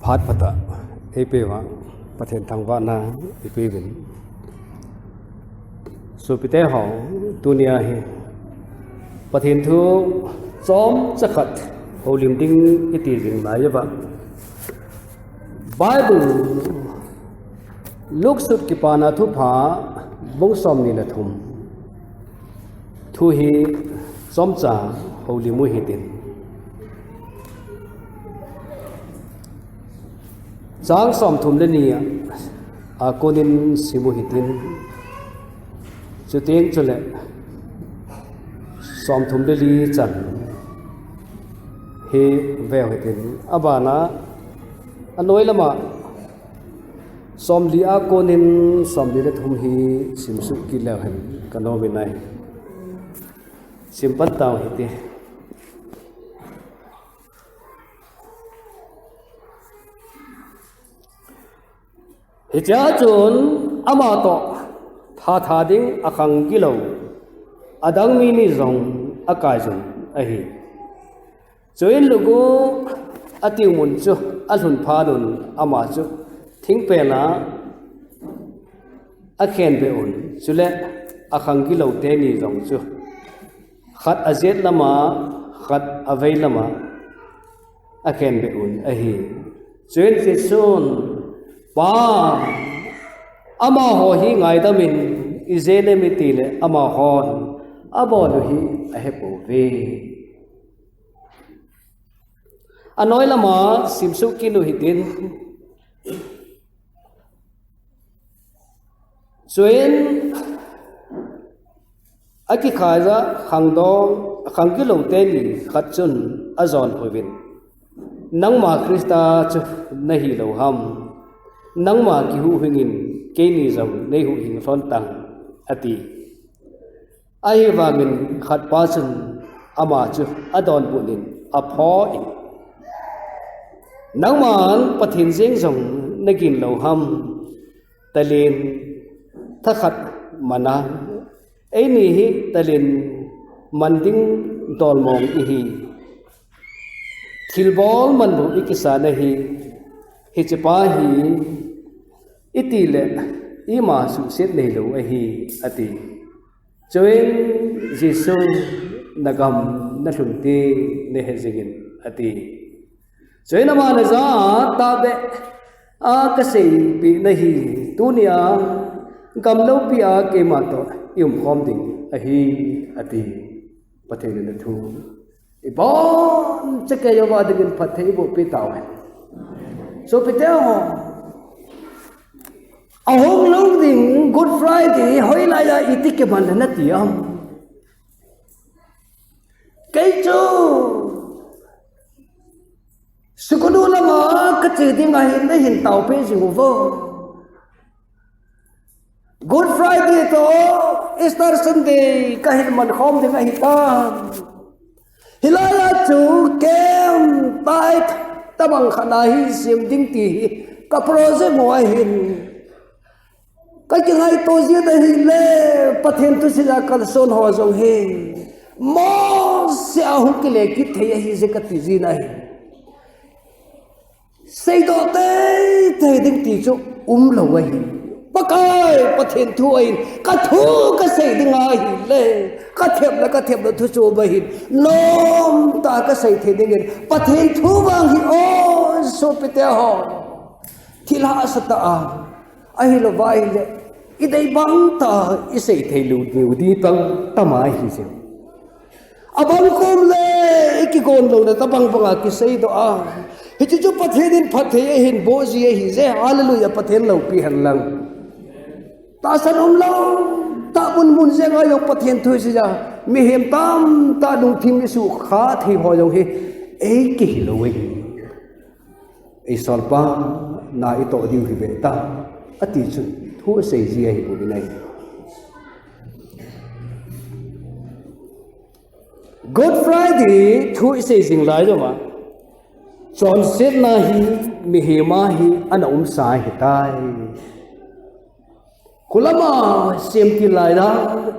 phát phata ep wa pathen thangwa na ep bin supite ho dunia hi pathen thu som chakhat holim ding iti jing lai ba bible luk sut ki pana thu pha bong som ni la thum thu hi som cha holim mu hi tin Giang som thum le ni a konin simu hitin chu teng chu le som thum le li chan he veo hitin abana anoi lama som li a konin som li le thum hi simsu ki le hen kano bi nai simpat taw hiti Hija chun amato tha ding akhang kilo adang mini zong akai jun ahi join lugu atiu mun chu alhun phalun ama chu thing pe na akhen be un chule akhang kilo te ni zong chu khat azet lama khat avei lama akhen be un ahi join se sun ba ama ho hi ngai da min izele mitile ama hon abolu hi ahepo ve anoi lama simsu kinu hitin zoen aki khaja khangdong khangkilo te ni khatchun azon hoibin nangma krista chu nahi lo ham nangma ki hu hingin ke ni zam nei hu hing ron tang ati ai wangin khat pa chun ama chu adon bunin a pho in nangman pathin jeng zong nagin lo ham talin thakhat mana ei ni hi talin manding dol mong i hi thilbol man bu ikisa na hi hichpa hi itile ima su set nei lo a hi ati choin jisu nagam na thunti ne hezigin ati choin ma na za ta be a ka sei pi na hi tunia gam lo pi a ke ma to yum khom ding a hi ati pathe na thu ibon chake yo ba digin pathe bo pi taw so piteo ahong long ding good friday hoi la ya itik ke ban na tiam kai chu sukunu lama ka chi ding a hin na hin taw pe ji vo good friday to easter sunday ka hin man khom ding a hi ta hilala chu kem pai tabang khana hi sim ding ti ka project mo hin ka ngai to ji da hi le pathen tu sila kal son ho jong he mo se ahu ke le ki the hi je ka ti ji na hi sei do te ding ti chu lo wa hi pakai pathen thu ai ka thu ka sei ding a hi le ka thep la thu chu ba hi nom ta ka sei the ding pathen thu wang hi o so pite ho thila asata a ai lo vai le idai bang ta isei theilu niu di tang tamai hi se abang kom le ikikon lo na tabang banga ki sei do a hi chu pathen phathe hin bo ji hi je hallelujah pathen lo pi han lang ta san lo ta mun je ga yo pathen thu si ja mi hem tam ta du thim su kha thi ho yo he ei ki lo we ei solpa na i to di hi be ta ati chu thu sei ji hi bu bi nai good friday thu sei sing lai jo ma chon set na hi mi he ma hi ana sa hi tai kulama sim ki lai da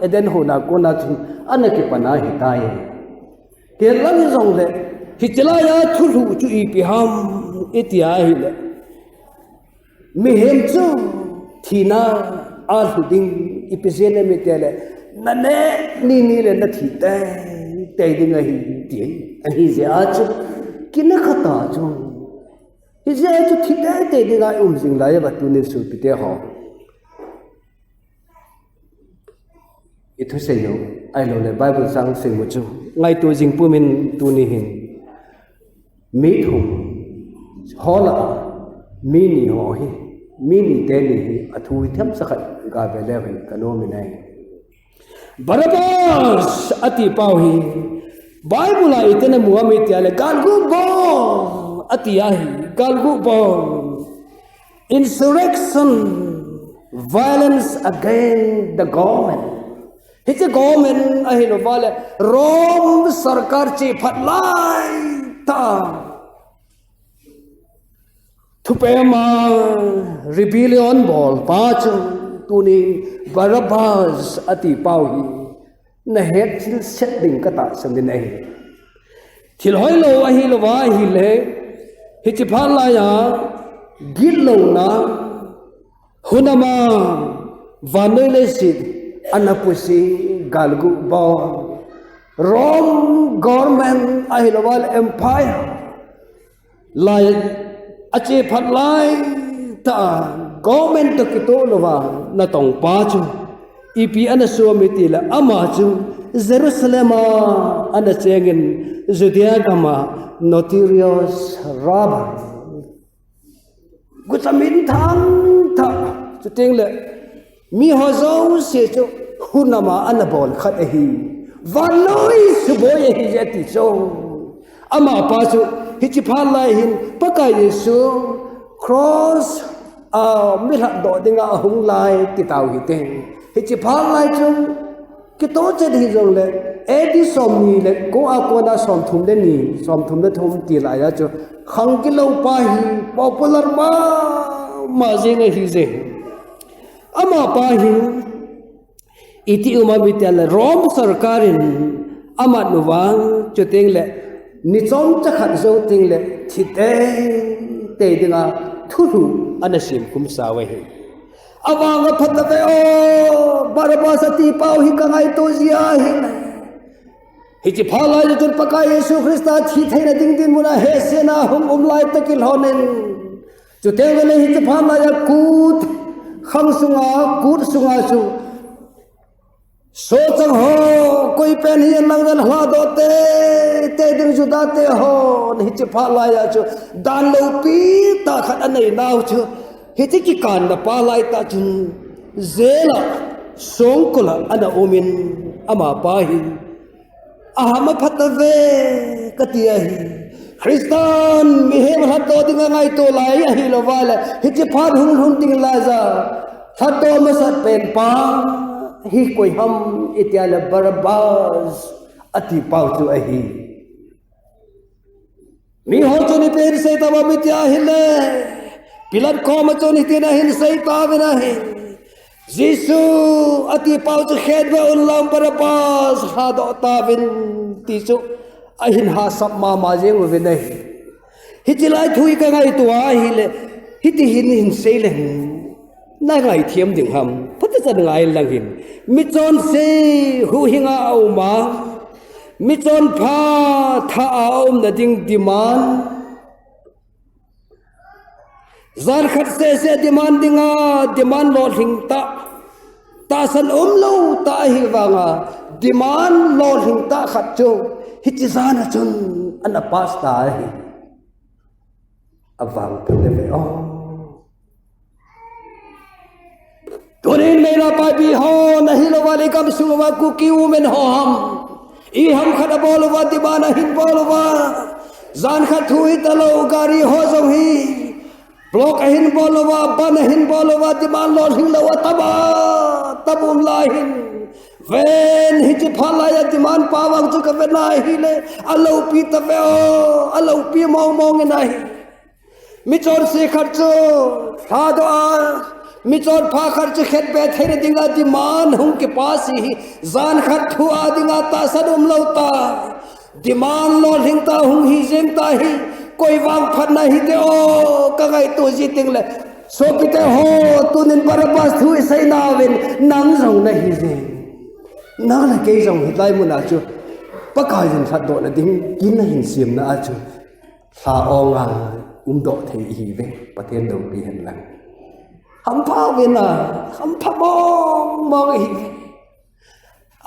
eden hona ko na chu ana ki pana hi tai ke lang zong le hi chela ya thu thu chu I pi ham itia hi le mi hem chu thina a thu ding ipizene mi tele na ne ni le na thi te ding a hi ti an hi ze a chu kin khata chu hi ze chu thi te ding a jing la ya ba tu ni su pi te ho itu sayo ai lo le bible sang sing mu chu ngai tu jing pu min tu ni hin mi thu hola mi ni ho hi mi ni te ni hi athu them sakhat ga be le hin kano mi nai Barabas ati pau hi bible la itene muhammad ya le galgu bo ati ya hi galgu bo insurrection violence against the government It's a government ahin wale Rome sarkar chi phatlai ta thupema rebellion bol pach tuni Barabbas ati pauhi na het sil setting kata samdin ai thil hoilo ahi lo wa hi le hi chi phala ya gillo na hunama vanele sid anapusi galgu ba Rome government ahilwal empire lai ache phatlai ta government to kito lova na tong pa chu ipi ana so mitila ama chu Jerusalem ana chengin Judea kama notorious robber gutamin thang tha chuting le mi ho zo se chu hunama anabol khat hi valoi suboy hi jati so ama pa chu hi chi phal lai hin paka yesu cross mi ha do dinga hung lai ti tau hi te hi chi phal lai chu ki to che hi jong le edi som ni le ko a ko na som thum le ni som thum le thum ti la ya chu khang ki lo pa hi popular ma jing hi je ama pa hi iti umabitel Rome sarkarin ama nuwang chuteng le ni chom chakhat zo ting le thite te dinga thuru anasim kum sawe hi awanga phatave o Barabbas ati pau hi kangai to zia hi hi chi phala le tur paka Yesu Christa thi theina ding din muna he sena hum umlai takil honen chuteng le hi chi phala ya kut khang sunga kut sunga chu so chang ho koi pen hi nang dan hla do te ding ju da te ho ni chi pha la ya chu dan lo pi ta khat anei nau chu hi chi ki kan na pa lai ta chun zela song kula ana omin ama pa hi ahama phatave katia hi Christian mi he ha to ding ngai to lai hi lo wala hi chi pha hung ding la za ha to ma sat pen pa hi koi ham itiala Barabbas ati pau tu ahi mi ho choni per se tawa mitya hile pilar ko ma choni tina hin sai ta bina hi Jesu ati pau tu khed ba ulam Barabbas ha do ta bin ti chu ahin ha sap ma jeng we nei hi ti lai thui ka ngai tu a hi le hi ti hin sei le na ngai thiam ding ham phut cha ngai lang hin mi chon se hu hinga au ma mi chon pha tha aum na ding diman zar khat se diman dinga diman lo hing ta san lo ta hi wanga diman lo hing ta khat chu hi chi zana chun ana pasta hi awang phule ve o Turin mera pa bi ho nahi lo wale kam suwa ku ki men ho ham I ham khada bolo wa dibana hin bolo wa zan kha thui talo gari ho zo hi blok hin bolo wa ban hin bolo wa diban lo hin lo taba tabum la hin ven hi chi phala ya diman pawang chu ka na hi le alo pi ta ve o alo pi mo ngai mi chor se kharcho tha do a mi chor pha kharch khet be theine dinga diman hum ke paas hi zan khat thua dinga ta sadum lauta demand lo hing ta hung hi zeng ta hi koi wang phat na hi te o ka ngai tu ji ting le so pite ho tunin Barabas thu sai na wen nang zong na hi zeng na la ke zong hi lai mu na chu pa ka yin that do na ding kin na hin sim na a chu sa o nga do thei hi ve pathen do pi hen lang ham pha ve na ham pha mong hi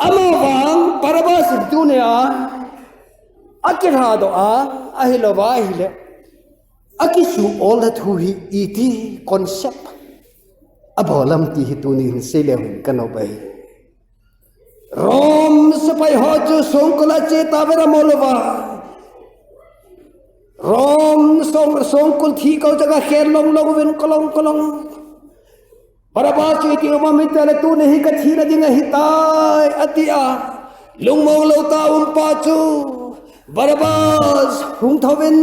ama wang Barabas tu ne a akira do a ahilo ba hile akisu all that who he iti concept abolam ti hituni sele kano bai rom sapai ho chu songkola che tabera molova rom songkul thi kau jaga kher long wen kolong Barabas chu ti ma mitale tu ne hi ka thi na dinga hitai atia lungmong lo ta pa chu Barabas hung thawen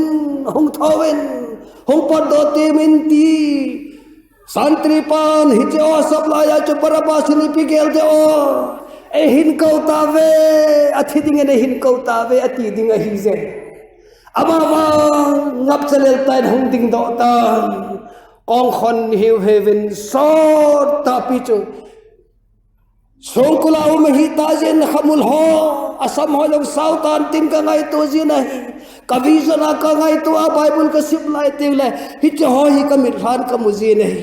hung pot do te minti santri pan hi che o supply chu Barabas ni pigel de o e hin ko ta ve athi ding ne hin ko ta ve ati ding hi ze ama ngap chalel tai hung ding do ta ong khon hiu heaven so ta pi chu songkula hi ta jen khamul ho asam ho long sautan tim ka ngai to jin ai kavizana ka ngai to a bible ka sip lai te le hi che ho hi ka mit ran ka mu ji nei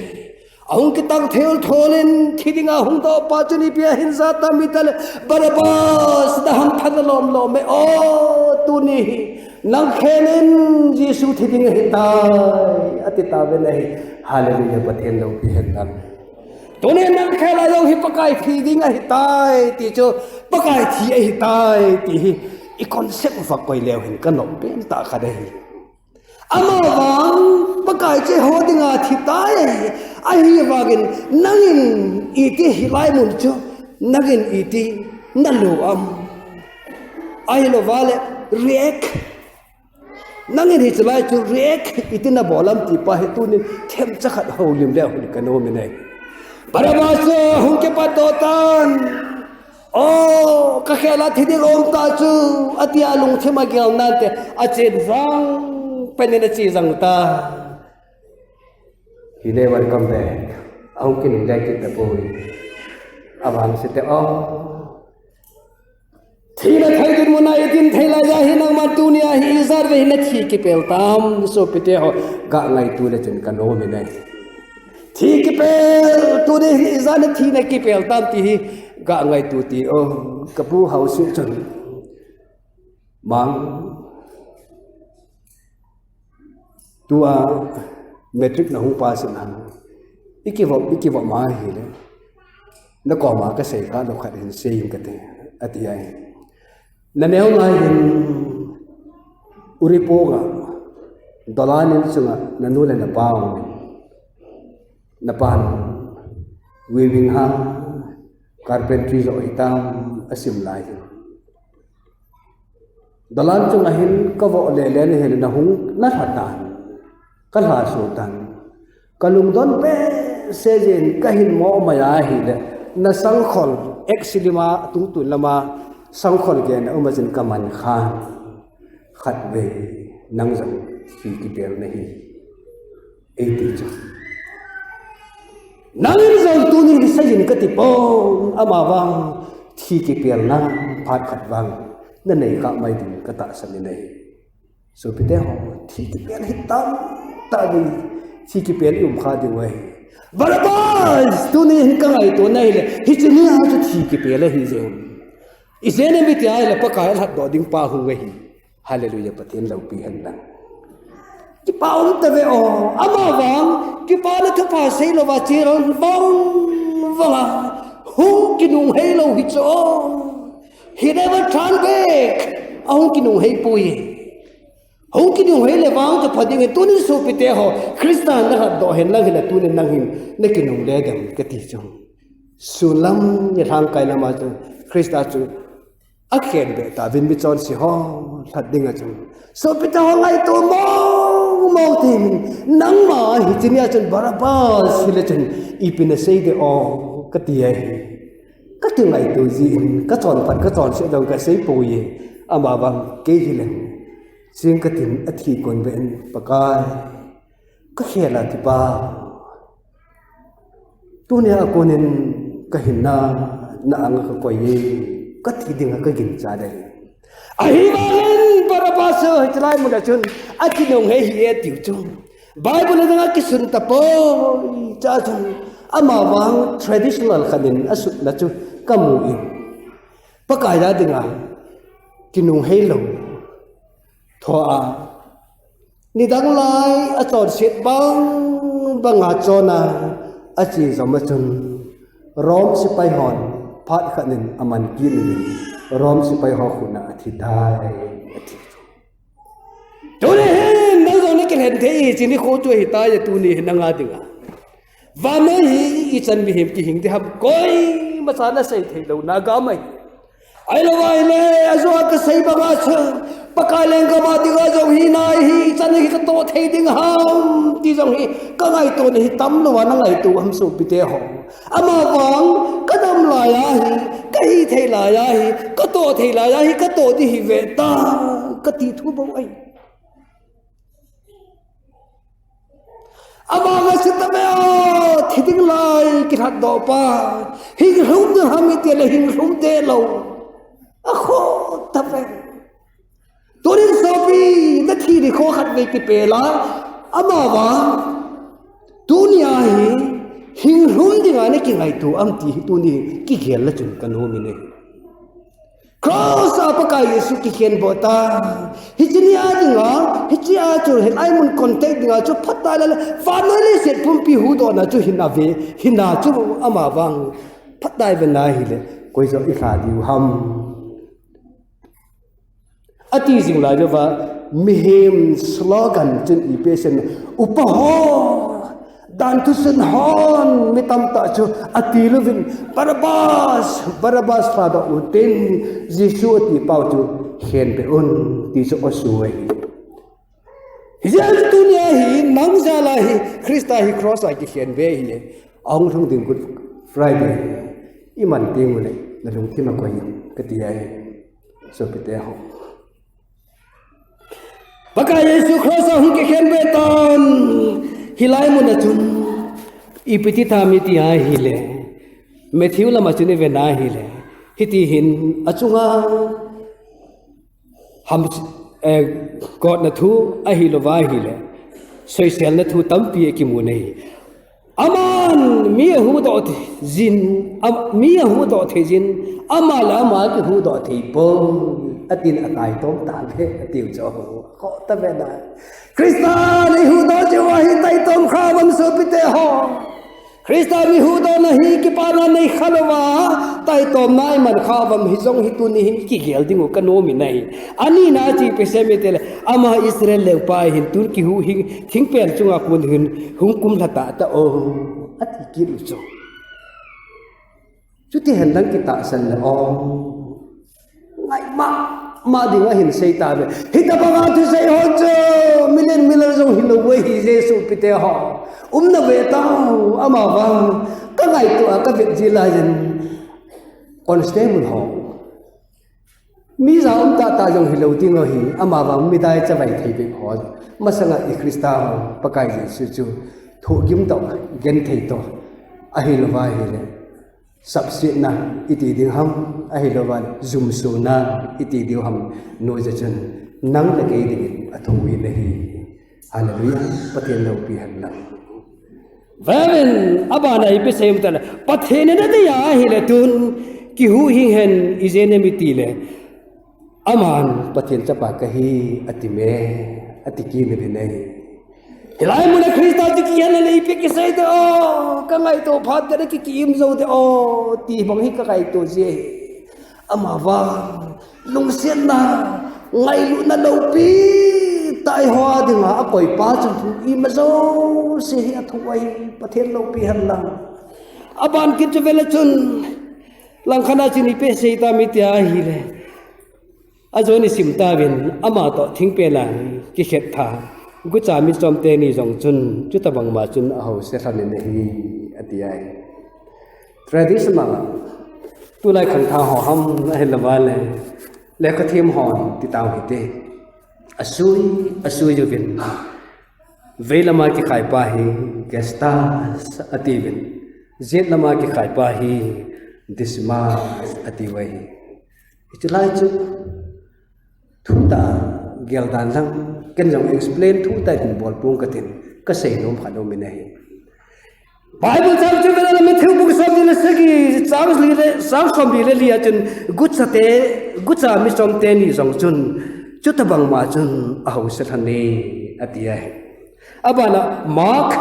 ahung ki tang thel tholen thidinga hung do pa chuni pia hin za ta mital Barabas da ham thad lom me o tu ni nang khenen jisu thidinga hitai atita ve nei hallelujah pathen lo pi hen nam tone nang khela lo hi pakai thi dinga hitai ti cho pakai thi ai hitai ti i concept fa koi leo hin ka no pen ta kha dei ama wang pakai che ho dinga thi tai ai hi wagin nangin iti hilai mun cho nagin iti nalu am ai lo vale react nangin hi chlai chu react iti na bolam ti pa he tu ni them chakhat ho lim leo ni ka no me nei Barabas hung ke patotan oh kakhela thidi rom ta chu atia lung thema gyal na te achen wang penena chi jang ta he never come back hung ke nung like the boy awan se te oh thina thaidin muna edin thaila ja hi nang ma dunia hi izar ve na thi ki pel tam so pite ho ga ngai tu le chen kan ho me nai thi ki pel tu de izan thi na ki pel tam ti ga ngai tu ti o kapu hau su chun mang tua metric na hung pa sin han ikivo ma hi le na ko ma ka sei ka lo khat hin sei ka te ati ai na neo ngai hin uripo ga dalanin sunga na nule na paw na pan weaving ha carpentry zo itam asim lai dalan chung ahin ka vo le le ne na hung na thatan ka la sultan kalung don pe sejen kahin mo maya hi le na sangkhol exilima tung tu lama sangkhol gen umajin kaman khan khat ve nang jam fi ki per nahi eti chu nangin zon tunin sajin katipon amawang thi ki per na phat khat wang na nei ka mai din ka ta sani nei so pite ho thi ki per hitam ta ni thi ki per kha di wai Barabas tunin ka ngai to nei le hi chini ha chu thi ki per le hi zeun isene mi ti ai la pa ka la do ding pa hu we hi hallelujah patin lau pi han lang ki paum ta ve o ama wang ki pa la thu pa sei lo wa chi ron bong wala hung ki nung hei lo hi cho he never turn back hung ki nung hei pui hung ki nung hei le wang ta phading tu ni so pite ho kristan na do hen lang hila tu ni nang hin ne ki nung le dam ka ti chong sulam ni thang kai na ma chu krista chu akhen be ta vin bi chon si ho that ding a chu so pite ho ngai to mo tin nang ma hi chinia chun Barabas hile chun ipina sei de o ka ti ai ka ti ngai tu ji ka chon phat ka chon se dong ka sei pu yi ama bang ke hilen sing katin athi kon ben pakai ka khela ti pa tunia konen kahinna na ang ka koye ka thi ding ka gin cha dai ahi balen para paso hlai mu da chun atinong he hi tiu chung bible na ki sun ta po cha chung ama bang traditional khanin asut na chu kamu in pakai da dinga kinung he lo thoa ni dang lai a chon set bang banga chona a chi zama chun rom si pai hon phat khanin aman ki ni rom si pai ho khuna athi dai athi to ne na zo ne ken hen the chi ni kho tu hi ta ya tu ni na nga dinga va me hi I chan bi hem ki hing de hab koi ma sa na sai thei lo na ga mai ai lo vai le azwa ka sai ba ga cha pakaleng ka ma ti ga zo hi nai hi chan hi ka to thei ding ham ti zo hi ka ngai to ni tam lo wa na ngai tu ham so pi te ho ama wang ka dam la ya hi ka hi thei la ya hi ka to thei la ya hi ka to ti hi ve ta ka ti thu bo ai ama ma sit ta me thi ding lai ki hat do pa hi hum de ham ti le hing hum te lo a kho ta ve torin sopi na thi ri kho khat ve ki pe la ama wa dunia hi hing hum dinga ne ki ngai tu am ti tu ni ki gel la chun kan ho mi ne cross apa ka yesu ki khen bota hi chini a dinga hi chi a chu he ai mun contact dinga chu phata la finally set pum pi hu do na chu hina ve hina chu ama wang phatai ve na hi le koi zo I kha diu ham ati jing la jo wa mihem slogan chen I patient upaho dan tu sen hon mitam ta chu ati lovin barabas fa da utin jisu ti pau chu khen pe un ti so osuai hijan dunia hi nang jala hi krista hi cross ai ki khen ve hi le ong thong din good friday iman ting le na lung thi ma ko yi ka ti ai so pe te ho baka yesu cross hi ki khen ve ton hilai mu na chun ipiti thami ti a hi le Matthew lama chune ve na hi le hiti hin achunga ham god na thu a hi lo wa hi le social na thu tampi ki mu nei aman mi hu do jin mi hu do the jin amala ma ki hu do the po atin atai tom ta le atiu cho ko ta ve na krista ni hu do je wa hi tai tom kha bam so pite ho krista mi hu do na hi ki pa na nei khalwa tai tom nai man kha bam hi jong hi tu ni hin ki gel dingu ka no mi nai ani na chi pe se me tel ama israel le pa hin tur ki hu hi thing pen chunga kun hin hum kum thata ta o ati ki ru cho chu ti hen dang ki ta san le o ngai ma dinga hin sei ta be hita ba tu sei ho cho milen zo hin lo we hi jesu pite ho na ve ta ama ba ka ngai tu ka ve ji la jen constable ho mi za ta jong hi lo ti ngo hi ama ba mi dai cha vai thei be ho masanga I krista pakai jesu chu thu gim to gen thei to a hi lo ba hi le सबसे ना इति दिंग हम अहिलवान जुम सोना इति दिव हम नोजचन नंग लगे दिंग अथोई नहीं हालेलुया पथे नो पी हल्ला वेन अबाना इपे सेम तल पथे ने न दिया हिले तुन कि हु हि हेन इजेने मितिले अमान पथेन चपा कही अतिमे अतिकी ने नहीं hilai mu na krista ti ki hana nei pe ki sai de o ka ngai to phat de ki kim zo de o ti bang hi ka kai to je ama wa lung sian na ngai lu na lo pi tai hoa de nga a koi pa chung thu I ma zo se hi a thu ai pathen lo pi han la aban ki te vela chun lang khana chi ni pe sei ta mi tia hi le a zo ni sim ta bin ama to thing pe la ki khet tha gu cha mi chom te ni jong chun chu ta bang ma chun a ho se khan ne hi atiai traditional tu lai khang tha ho ham na he la le lẽ có thêm hòn thì tao hiểu thế asui jo vin ve lama ki khai pa hi gestas ati vin zet lama ki khai pa hi disma ati wai itu lai chu thu ta gel dan lang ken jong explain thu ta din bol pung ka tin ka sei nom khano mi nei Bible chap chu vela me thu buk som din sagi chang li le sang som bi le lia chun gut sa te gut sa mi som te ni jong chun chu ta bang ma chun a ho se than ni ati ai abana mark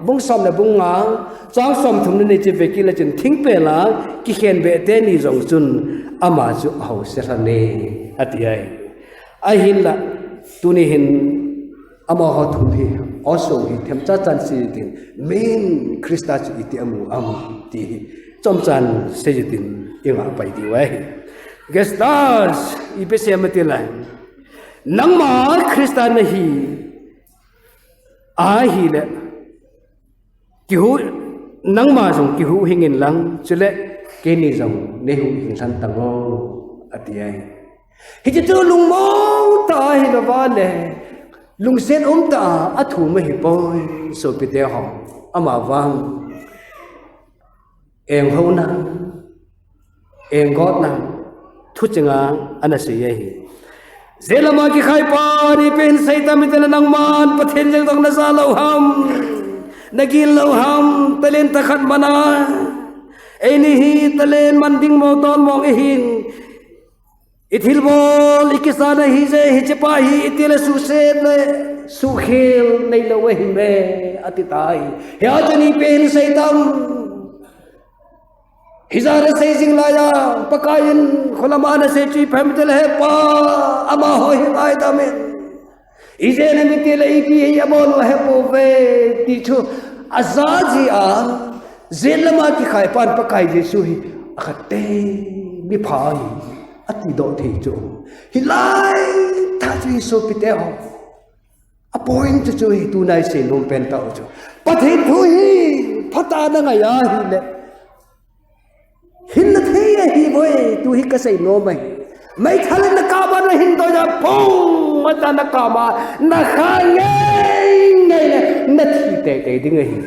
bung som na bung ngang chang som thum ni che ve ki la chun thing pe la ki khen be te ni jong chun ama chu a ho se than ni ati ai ai hin la tu ni hin ama ho thum hi also hi them cha chan si tin main krista chu iti amu am ti chom chan se tin inga pai di wai gestas ipse amatilai nangma krista na hi a hi le ki hu nangma jong ki hu hingin lang chule ke ni jong ne hu hing san tango ati ai hi chu lung mo ta hi la ba le lung sen ta a thu ma hi poi so pi te ho ama wang eng ho na eng god na thu chenga ana se ye hi zelama ki khai pa ni pen sai ta mi tela nang man pathen jeng dong na sa lo ham nagil lo ham talen ta khat mana eni hi talen man ding mo ton mong hin ithil bol ikisana hi je hi chepa hi itile su se le su khel nei lo we hi me atitai ya jani pen sai tam hizare sai jing la ya pakayin kholamana se chi phamtel he pa ama ho hi ai da men ije ne mitile ipi ya bol he po ve ti chu azaji a zelama ki khai pan pakai je su hi akhate mi phai ati do thi chu hilai ta chi so pite ho a point chu hi tu nai se nom pen ta chu pathin thu hi phata na nga ya hi le hin the hi boy tu hi ka sei no mai thal na ka ba na hin do ja pong ma ta na ka ma na kha ngai le na thi te ding hi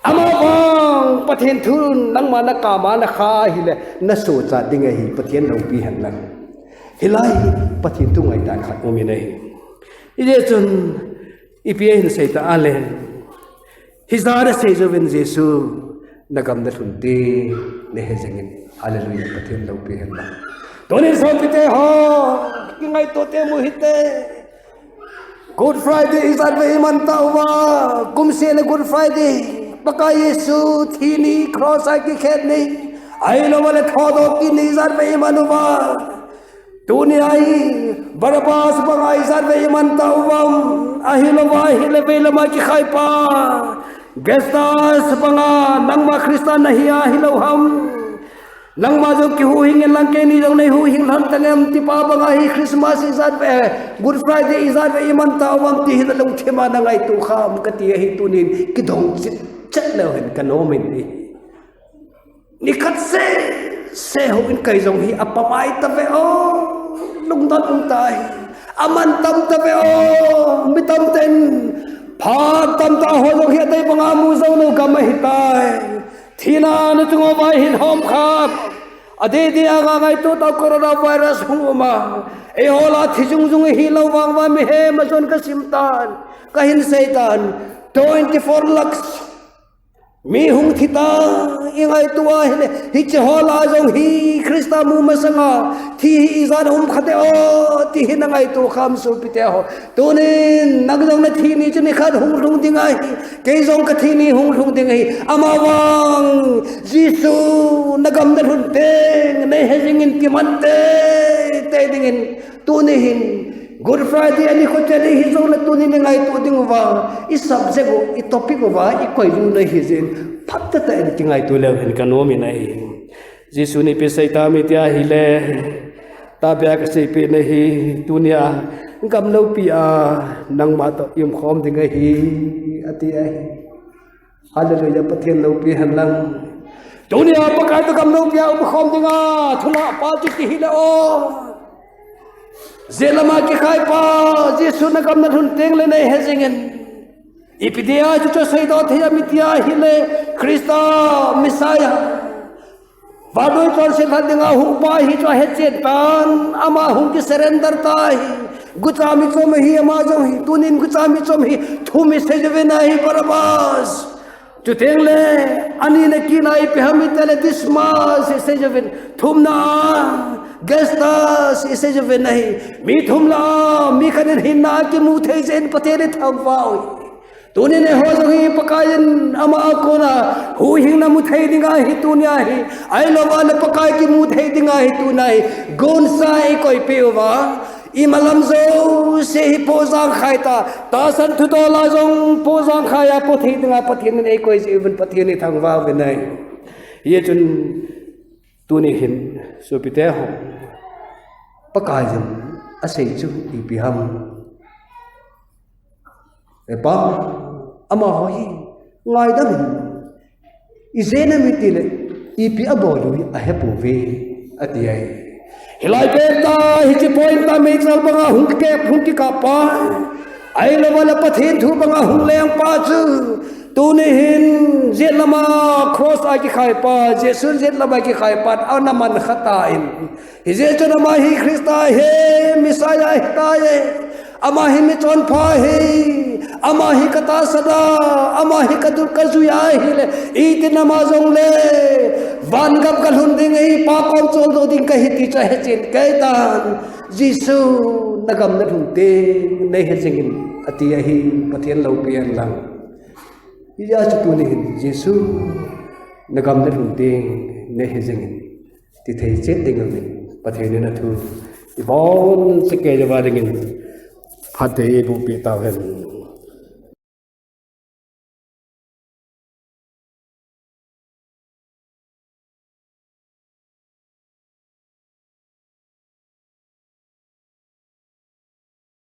ama bang pathen thun nang ma na ka ma na kha hi le na so cha ding hi pathen lo pi han lang hilai pathen tu ngai dan khat mi nei ide chun ipia hin sei ta ale hizara sei jo ven jesu nagam na thunti ne he jengin hallelujah pathen lo pi han lang toni so pite ho ki ngai to te mu hite Good Friday is at ve man ta wa kum se le Good Friday Baka Yesu thini cross ai ki khet ni ai lo wale thodo ki ni zar ve manuwa tuni ai barabas bangai zar ve man tawam ai lo wa hi le ve lama ki khai pa gestas banga nangma kristan nahi a hi lo ham nangma jo ki hu hing lang ke ni jo nei hu hing lam tangem ti pa banga hi Christmas izat ve Good Friday izat ve man tawam ti hi lo thema na ngai tu kham ka ti hi tunin ki dong chất leo hình cái nô mình đi cắt xe hậu in cây dòng hi apamai ta về ô lung đó lung tai aman tâm ta về ô mi tâm tên pha tâm ta hồi dòng hiện đây bằng amu dâu nô cầm hi tai thì na nó tung vai hin hom khap ade dia ga ngai tu ta coronavirus hung ma e hola thi jung jung hi lo wang wa mi he ma jon ka simtan ka hin satan 24 lakhs mi hung thita ingai tua hele hi che hola jong hi krista mu masanga thi izan khate o ti hin ngai tu kham su pite ho tunin nag jong na thi ni chni khat hung lung dingai ke jong ka thi ni hung lung dingai amawang jisu nagam na hun teng nei hejingin ki man te dingin tunihin Good Friday ani ko chali hi zo la tuni ni ngai tu ding wa I subject o I topic wa I koi lu na hi zen phatta ta ni ngai tu le hen kan no mi nai Jesu ni pe sai ta mi tia hi le ta bya ka sei pe na hi tunia gam lo pi a nang ma to yum khom ding hi ati ai hallelujah pathen lo pi han lang chỗ này bác cái tôi cầm nông kia ông không tiếng à thua là ba chục kỳ là ô dễ làm cái khai pa Giêsu nó cầm nó thun tiếng lên này hết rồi ipidia cho xây đó thế mitia hile Christa Messiah và đôi con sẽ thành tiếng hùng ba hi cho hết chết tan ama hùng cái surrender tai gutami cho me hi ama cho hi tunin gutami cho me hi thu me se je venai Barabas tu tiếng le ani ne kinai pe hami tele dismas se je ven thum na gestas se je venai mi thum la mi khanin hinna ki mu thei zen patere thang vào tuni ne ho jogi pakayin ama ko na hu hing na mu thei dinga hi tunia hi ai lo ba le pakai ki mu thei dinga hi tunai gon sai koi pewa imalam zo se hi pozang khaita ta san thu to la jong pozang khaya po thei dinga pathin ne koi jivan pathin ni thang wa ve nai ye chun tuni hin so pite ho pakai jam asai chu i biham ba ama hoi ngai da min izena mitile ipi abolu a hepu ve atiai hilai perta hi point ta me chal banga hung ke phung ki ka pa ai lo wala pathin thu banga hung leng pa chu tu ne hin jet lama cross a ki khai pa jesu jet lama ki khai pa anaman khata in hi je chona ma hi Krista he Messiah ta ye ama hi mi chon pha hi ama hi kata sada ama hi kadur kazuya hi le it namazong le van gap kalhun ding hi pa kom chol do ding ka hi ti cha he chen kai tan Giêsu nagam na thung te nei he jingin ati hi pathian lo pian lang ya chu tu ni Giêsu nagam na thung te nei he jingin ti thei chet ding ni pathian na thu ibon se ke ja ba ding Hati ibu pita hen